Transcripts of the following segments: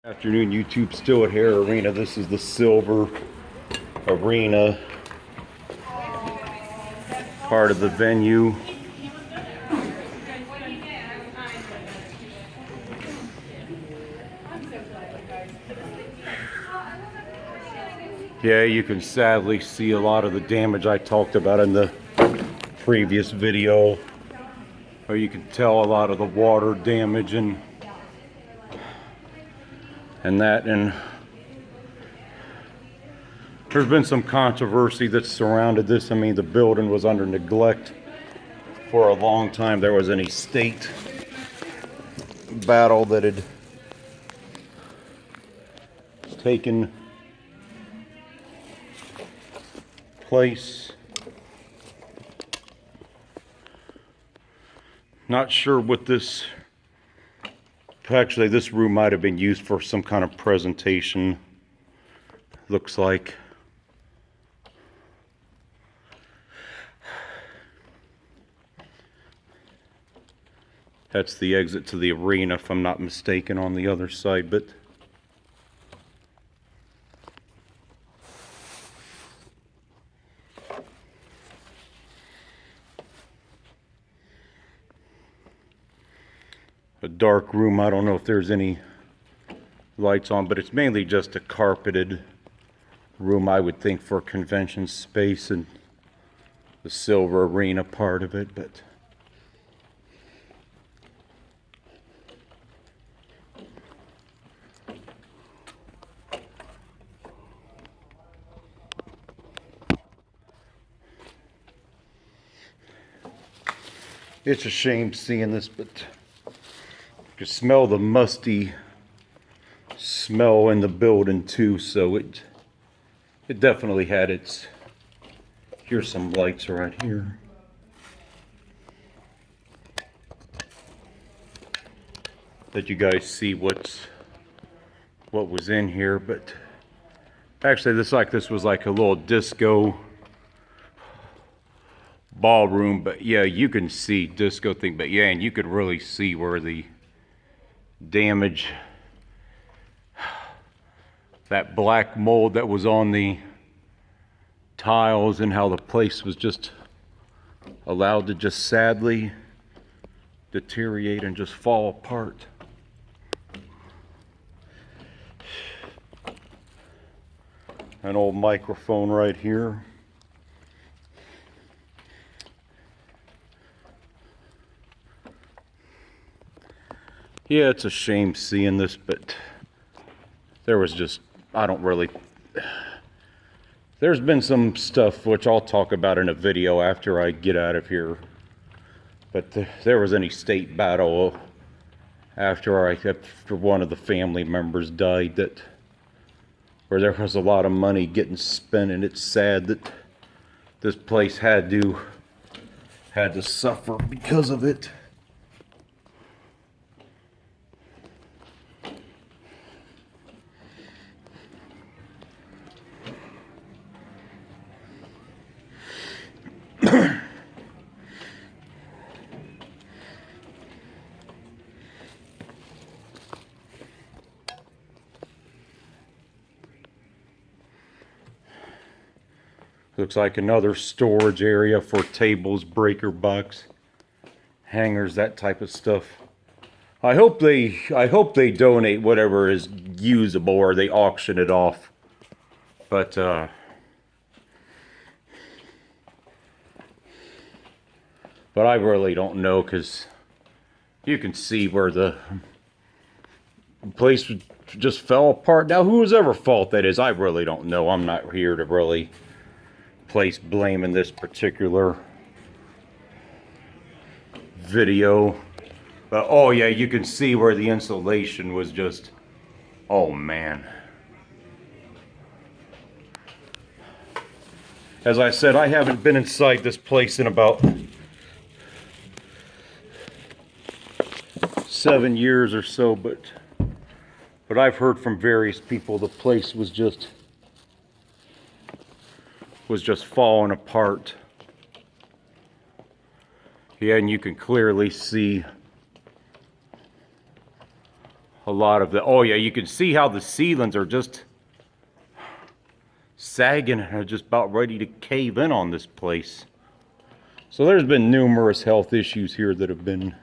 Afternoon, YouTube. Still at Hara Arena. This is the silver arena, part of the venue. Yeah, you can sadly see a lot of the damage I talked about in the previous video, or you can tell a lot of the water damage and that. And there's been some controversy that's surrounded this. I mean, the building was under neglect for a long time. There was an estate battle that had taken place. Not sure what this, actually this room might have been used for some kind of presentation, looks like. That's the exit to the arena, if I'm not mistaken, on the other side, but a dark room. I don't know if there's any lights on, but it's mainly just a carpeted room, I would think, for convention space and the silver arena part of it. But it's a shame seeing this, but you can smell the musty smell in the building too, so it definitely had its. Here's some lights right here. Let you guys see what was in here. But actually this was like a little disco ballroom, but yeah, you can see disco thing, but yeah, and you could really see where the damage, that black mold that was on the tiles, and how the place was just allowed to just sadly deteriorate and just fall apart. An old microphone right here. Yeah, it's a shame seeing this, but there was just, there's been some stuff which I'll talk about in a video after I get out of here. But there was an estate battle after one of the family members died, where there was a lot of money getting spent, and it's sad that this place had to suffer because of it. Looks like another storage area for tables, breaker box, hangers, that type of stuff. I hope they donate whatever is usable, or they auction it off. But I really don't know, because you can see where the place just fell apart. Now, whose ever fault that is, I really don't know. I'm not here to really place blame in this particular video. But oh yeah, you can see where the insulation was just, oh man. As I said, I haven't been inside this place in about 7 years or so, but I've heard from various people the place was just falling apart. Yeah, and you can clearly see a a lot of the, oh yeah, you can see how the ceilings are just sagging and are just about ready to cave in on this place. So there's been numerous health issues here that have been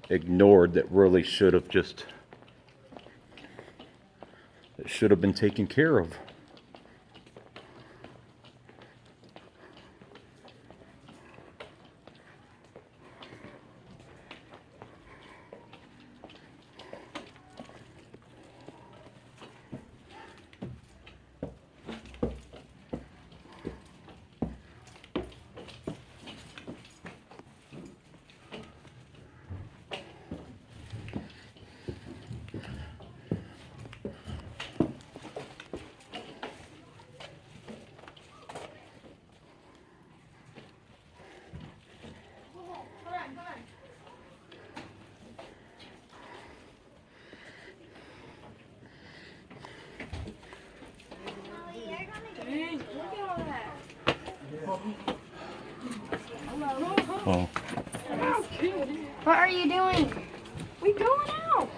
ignored that really should have been taken care of. Oh. What are you doing? We going out.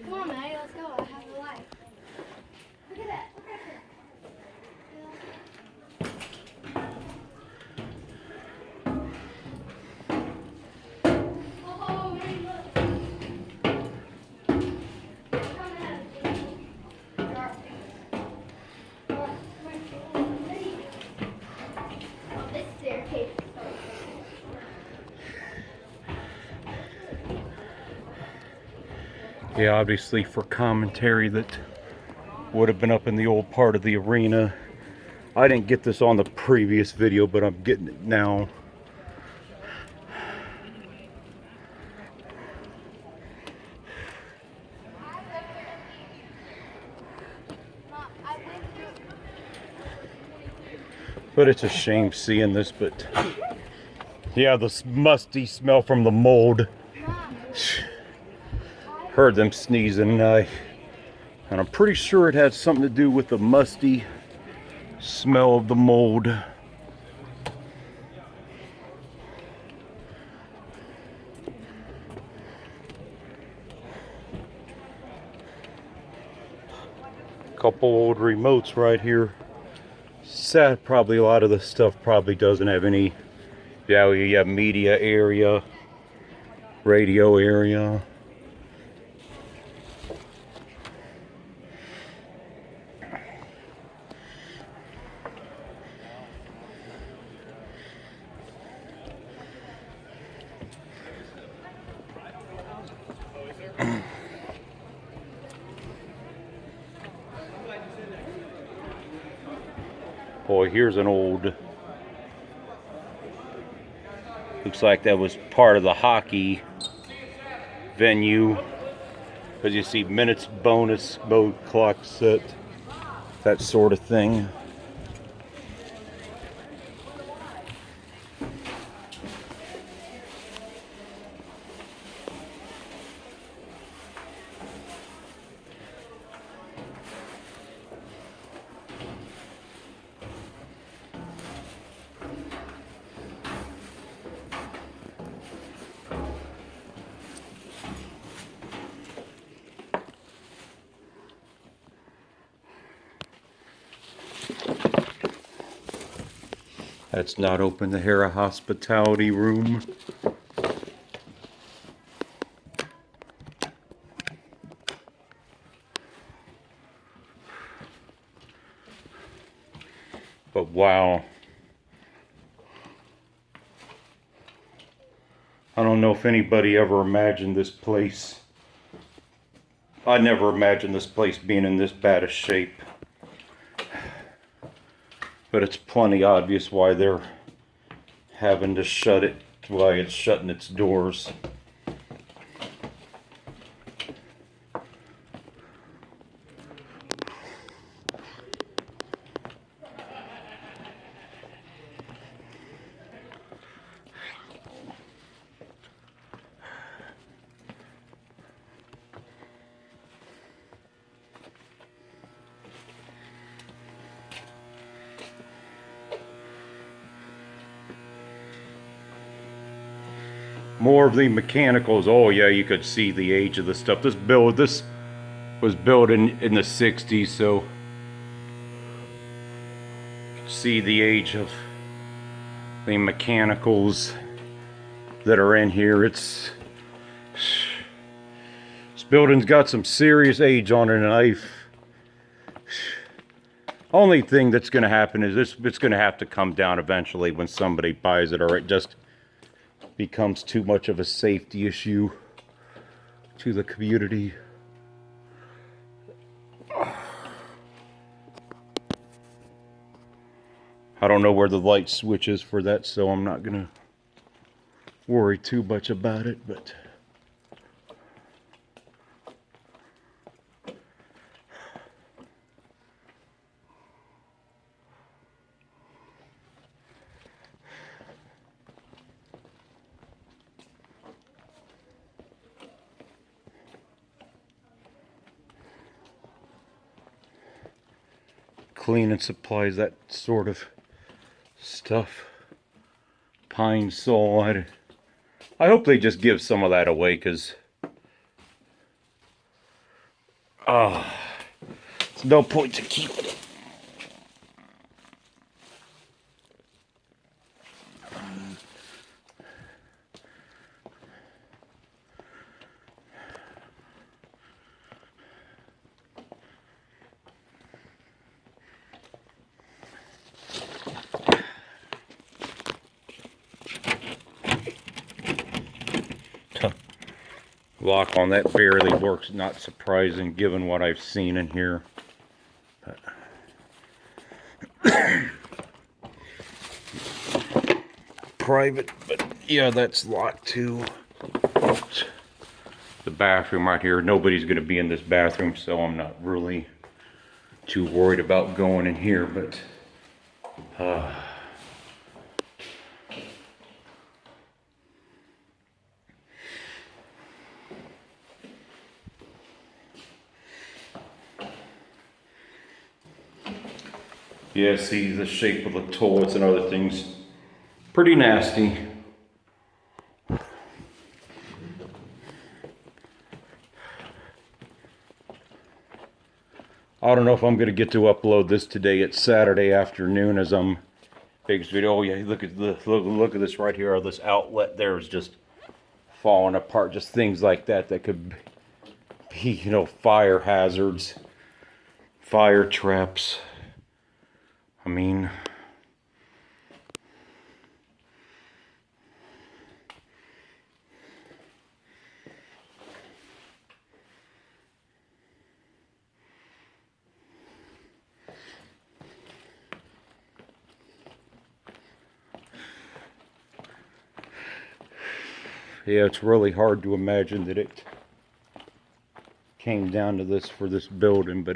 Come on, Maddie, let's go. I have a light. Look at that. Look at that. Oh, Maddie, look. Yeah, obviously for commentary that would have been up in the old part of the arena. I didn't get this on the previous video, but I'm getting it now. But it's a shame seeing this, but yeah, the musty smell from the mold. Heard them sneezing, and I'm pretty sure it had something to do with the musty smell of the mold. Couple old remotes right here. Sad, probably a lot of the stuff probably doesn't have any. Yeah, we have media area, radio area. Boy, here's an old, looks like that was part of the hockey venue, because you see minutes bonus, mode clock set, that sort of thing. That's not open, the Hara hospitality room. But wow. I don't know if anybody ever imagined this place. I never imagined this place being in this bad a shape. But it's plenty obvious why they're having to shut it, why it's shutting its doors. More of the mechanicals. Oh yeah, you could see the age of the stuff. This was built in the 60s, so you can see the age of the mechanicals that are in here. This building's got some serious age on it, and only thing that's going to happen is it's going to have to come down eventually when somebody buys it, or it just becomes too much of a safety issue to the community. I don't know where the light switch is for that, so I'm not going to worry too much about it, but cleaning supplies, that sort of stuff. Pine saw. I hope they just give some of that away, because there's no point to keep it. Lock on that barely works. Not surprising given what I've seen in here. But private, but yeah, that's locked too. The bathroom right here. Nobody's going to be in this bathroom, so I'm not really too worried about going in here, but yeah, see the shape of the toilets and other things. Pretty nasty. I don't know if I'm going to get to upload this today. It's Saturday afternoon as I'm big video. Oh yeah, look at this right here. This outlet there is just falling apart. Just things like that could be, you know, fire hazards, fire traps. I mean, yeah, it's really hard to imagine that it came down to this for this building, but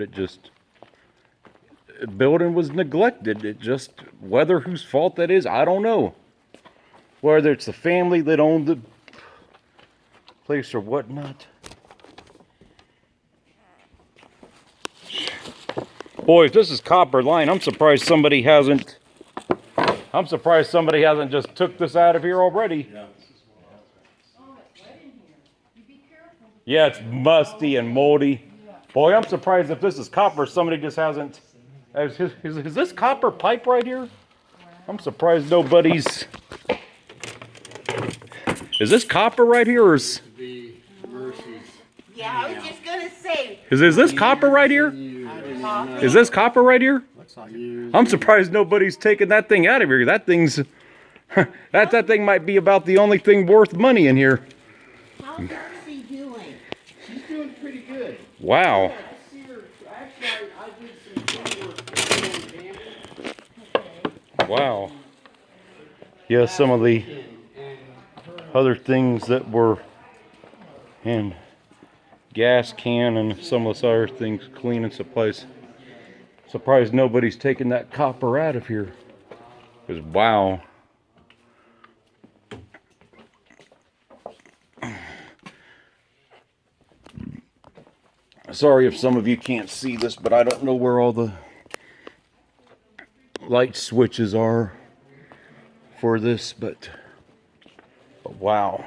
the building was neglected. It just, whether whose fault that is, I don't know. Whether it's the family that owned the place or whatnot. Boy, if this is copper line, I'm surprised somebody hasn't just took this out of here already. Yeah, it's musty and moldy. Boy, I'm surprised if this is copper, somebody just hasn't. Is this copper pipe right here? I'm surprised nobody's. Is this copper right here, or is? Yeah, I was just gonna say. Is this copper right here? Is this copper right here? I'm surprised nobody's taken that thing out of here. That thing's. that thing might be about the only thing worth money in here. How's Darcy doing? She's doing pretty good. Wow. Yeah, I see her. Actually, I did some field work. Wow. Yeah, some of the other things that were in gas can and some of those other things, cleaning supplies. Surprised nobody's taken that copper out of here. Because wow. Sorry if some of you can't see this, but I don't know where all the light switches are for this, but wow.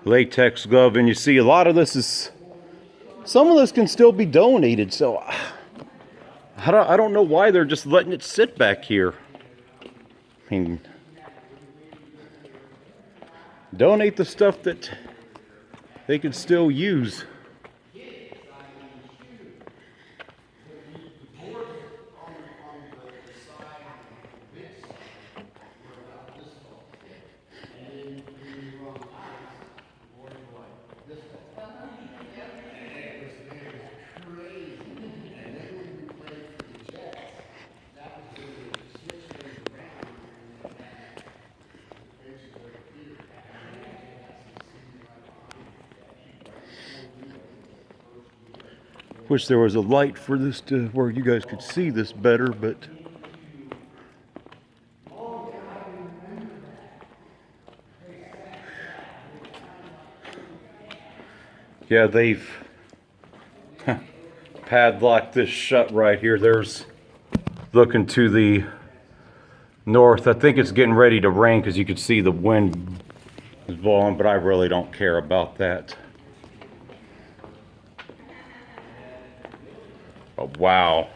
latex glove, and you see a lot of this is, some of this can still be donated, so I don't know why they're just letting it sit back here. I mean, donate the stuff that they can still use. Wish there was a light for this to where you guys could see this better, but yeah, they've padlocked this shut right here. There's looking to the north. I think it's getting ready to rain because you can see the wind is blowing, but I really don't care about that. Oh, wow.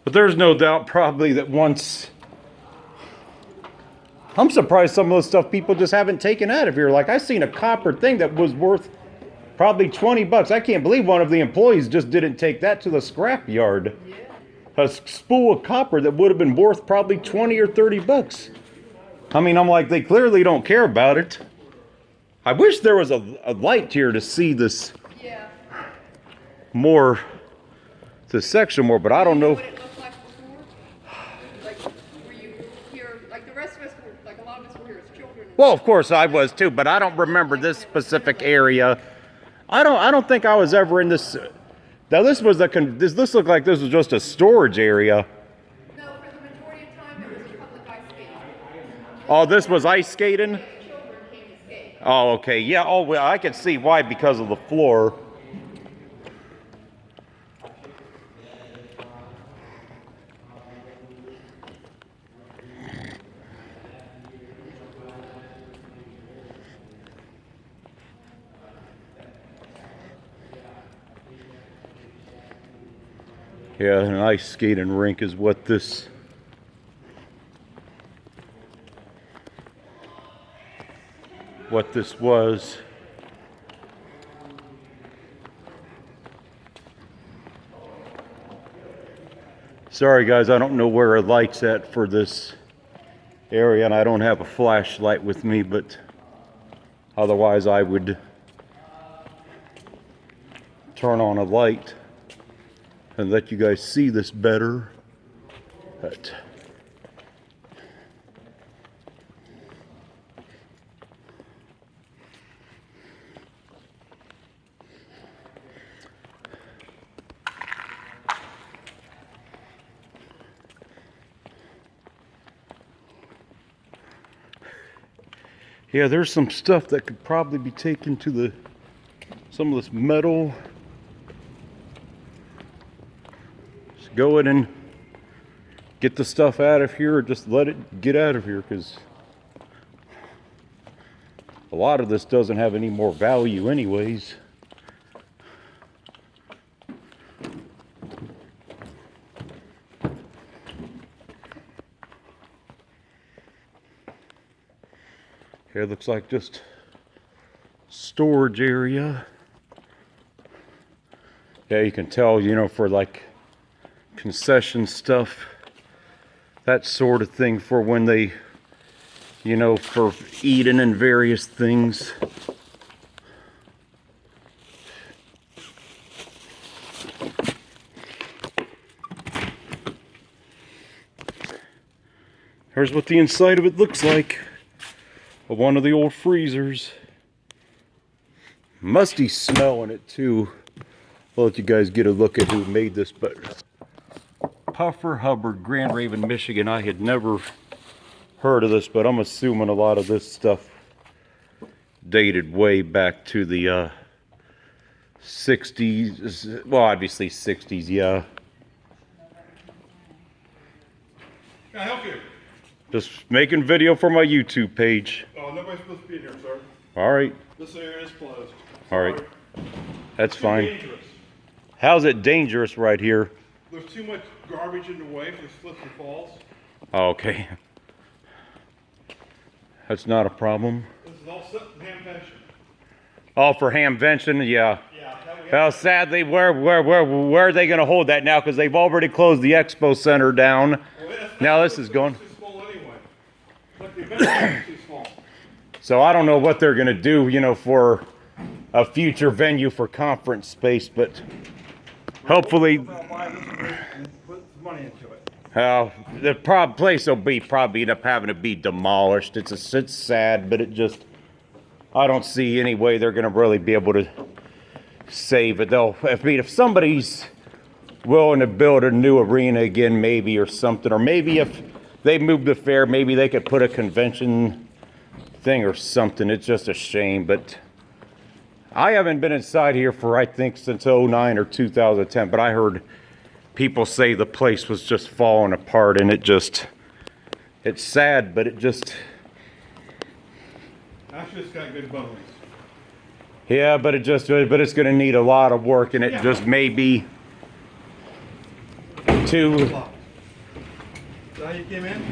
But there's no doubt probably that once, I'm surprised some of the stuff people just haven't taken out of here. Like, I seen a copper thing that was worth probably 20 bucks. I can't believe one of the employees just didn't take that to the scrap yard. A spool of copper that would have been worth probably 20 or 30 bucks. I mean, I'm like, they clearly don't care about it. I wish there was a light here to see this more, this section more, but I don't know. What it looked like before? Like, were you here, like the rest of us were, like a lot of us were here as children. Well, of course I was too, but I don't remember this specific area. I don't think I was ever in this. Now this was this looked like this was just a storage area. No, for the majority of time it was a public ice skating. Oh, this was ice skating? Children came to skate. Oh, okay. Yeah, oh, well, I can see why, because of the floor. Yeah, an ice skating rink is what this was. Sorry guys, I don't know where a light's at for this area, and I don't have a flashlight with me, but otherwise I would turn on a light and let you guys see this better. But yeah, there's some stuff that could probably be taken to some of this metal. Just go in and get the stuff out of here, or just let it get out of here, because a lot of this doesn't have any more value anyways. Here it looks like just storage area. Yeah, you can tell, you know, for like concession stuff, that sort of thing, for when they, you know, for eating and various things. Here's what the inside of it looks like. One of the old freezers. Musty smell in it too. I'll let you guys get a look at who made this, but Puffer Hubbard, Grand Raven, Michigan. I had never heard of this, but I'm assuming a lot of this stuff dated way back to the 60s. Well, obviously 60s, yeah. Can I help you? Just making video for my YouTube page. Oh, nobody's supposed to be in here, sir. All right. This area is closed. All right. Sorry. That's Too fine. dangerous. How's it dangerous right here? There's too much garbage in the way for slips and falls. Okay. That's not a problem. This is all set in hand-vention. Oh, for hamvention, yeah. Yeah, that we have. Well, sadly, where are they going to hold that now? Because they've already closed the expo center down. Well, that's Now not- this is going. It's too small anyway. But the event center is too small. So I don't know what they're going to do, you know, for a future venue for conference space, but hopefully, I'll buy this place and put some money into it. the place will probably end up having to be demolished. It's sad, but I don't see any way they're going to really be able to save it. If somebody's willing to build a new arena again, maybe, or something, or maybe if they move the fair, maybe they could put a convention thing or something. It's just a shame, but I haven't been inside here for, I think, since 09 or 2010, but I heard people say the place was just falling apart, and it's sad, but Actually, it's got good bones. yeah, but it's going to need a lot of work, and it Yeah. just may be too, Is that how you came in?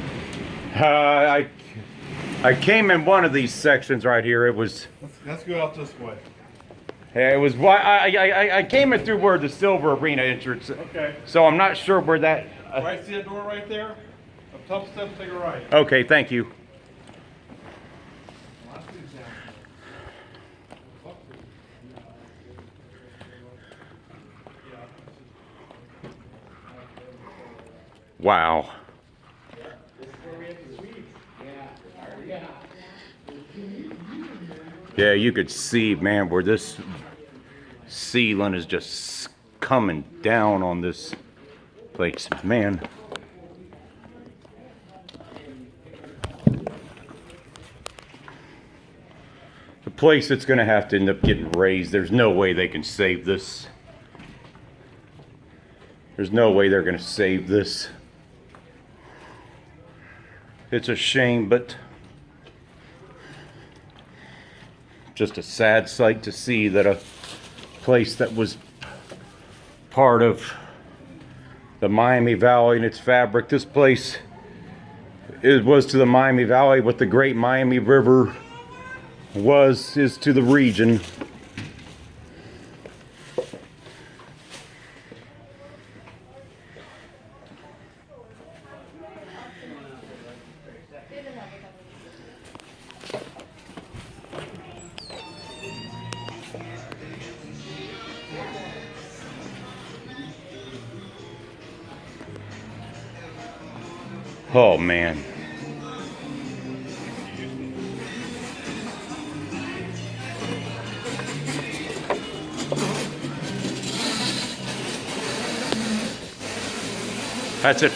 I came in one of these sections right here. Let's go out this way. I came in through where the Silver Arena entrance, Okay. so I'm not sure where that, Right, see that door right there? Up top step, take a right. okay, thank you. Wow. Yeah, you could see, man, where this ceiling is just coming down on this place, man. The place that's going to have to end up getting raised. There's no way they can save this. There's no way they're going to save this. It's a shame, but just a sad sight to see that a place that was part of the Miami Valley and its fabric, this place was to the Miami Valley what the Great Miami River is to the region. Oh man. That's it for